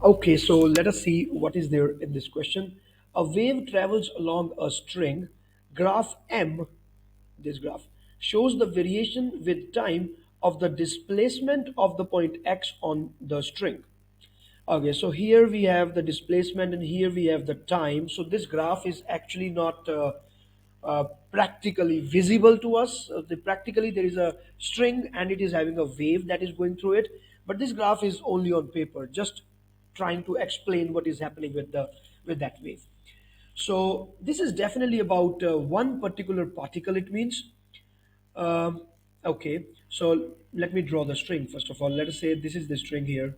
Okay, so let us see what is there in this question. A wave travels along a string. Graph M, this graph, shows the variation with time of the displacement of the point X on the string. Okay, so here we have the displacement and here we have the time. So this graph is actually not practically visible to us. Practically there is a string and it is having a wave that is going through it. But this graph is only on paper, just trying to explain what is happening with the with that wave. So this is definitely about one particular particle. It means okay. So let me draw the string first of all. Let us say this is the string here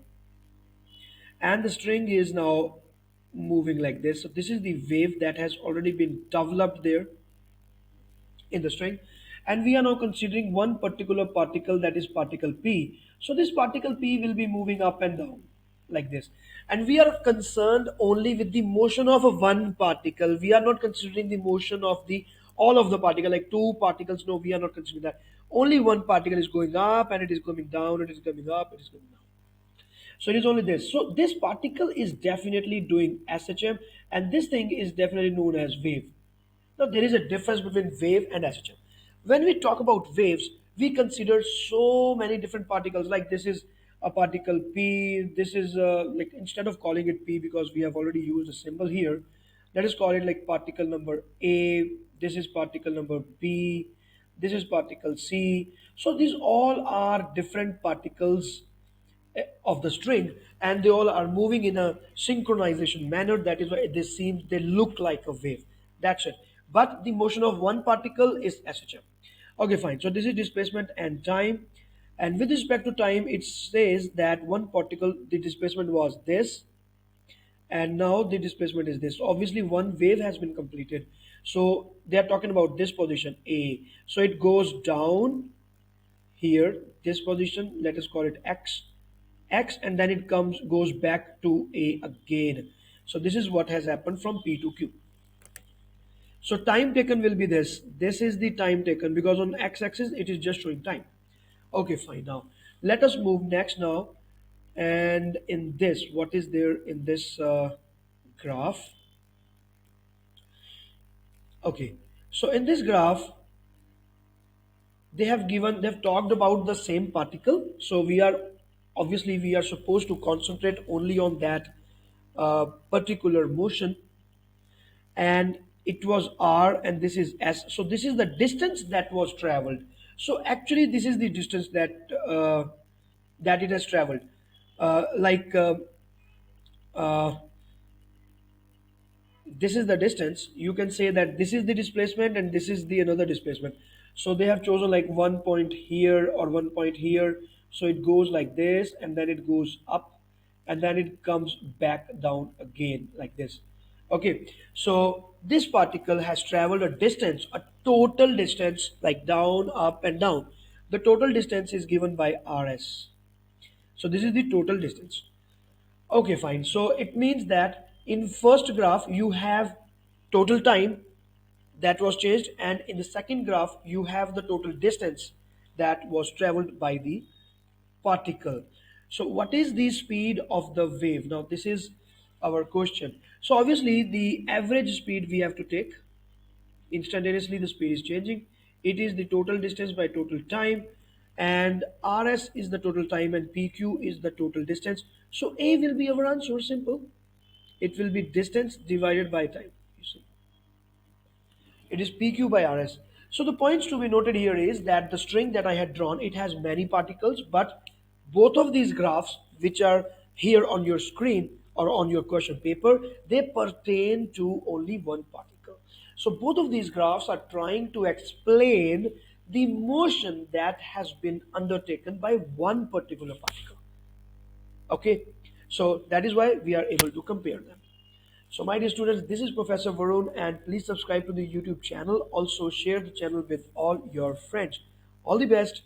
and the string is now moving like this. So this is the wave that has already been developed there in the string, and we are now considering one particular particle, that is particle P. So this particle P will be moving up and down like this, and we are concerned only with the motion of a one particle. We are not considering the motion of the all of the particle, like two particles. No, we are not considering that. Only one particle is going up and it is coming down, it is coming up, it is coming down. So it is only this. So this particle is definitely doing SHM, and this thing is definitely known as wave. Now there is a difference between wave and SHM. When we talk about waves, we consider so many different particles. Like this is a particle P. This is like, instead of calling it P because we have already used a symbol here, let us call it like particle number A. This is particle number B. This is particle C. So these all are different particles of the string, and they all are moving in a synchronization manner. That is why they look like a wave. That's it. But the motion of one particle is SHM. Okay, fine. So this is displacement and time, and with respect to time it says that one particle, the displacement was this, and now the displacement is this. So obviously one wave has been completed. So they are talking about this position A. So it goes down here, this position, let us call it x, and then it goes back to A again. So this is what has happened from P to Q. So time taken will be this is the time taken, because on x-axis it is just showing time. Okay, fine. Now let us move next now, and in this, what is there in this graph? Okay, so in this graph they've talked about the same particle. So we are, obviously we are supposed to concentrate only on that particular motion, and it was r and this is s. So this is the distance that was traveled. So actually this is the distance that it has traveled, like uh, this is the distance. You can say that this is the displacement and this is the another displacement. So they have chosen like one point here or one point here. So it goes like this and then it goes up and then it comes back down again like this. Okay, so this particle has traveled a distance, a total distance, like down, up and down. The total distance is given by rs. So this is the total distance. Okay, fine. So it means that in first graph you have total time that was changed, and in the second graph you have the total distance that was traveled by the particle. So what is the speed of the wave? Now this is our question. So obviously the average speed we have to take. Instantaneously the speed is changing. It is the total distance by total time, and rs is the total time and pq is the total distance. So a will be our answer. Simple. It will be distance divided by time. You see, it is pq by rs. So the points to be noted here is that the string that I had drawn, it has many particles, but both of these graphs which are here on your screen or on your question paper, they pertain to only one particle. So both of these graphs are trying to explain the motion that has been undertaken by one particular particle. Okay, so that is why we are able to compare them. So my dear students, this is Professor Varun, and please subscribe to the YouTube channel. Also share the channel with all your friends. All the best.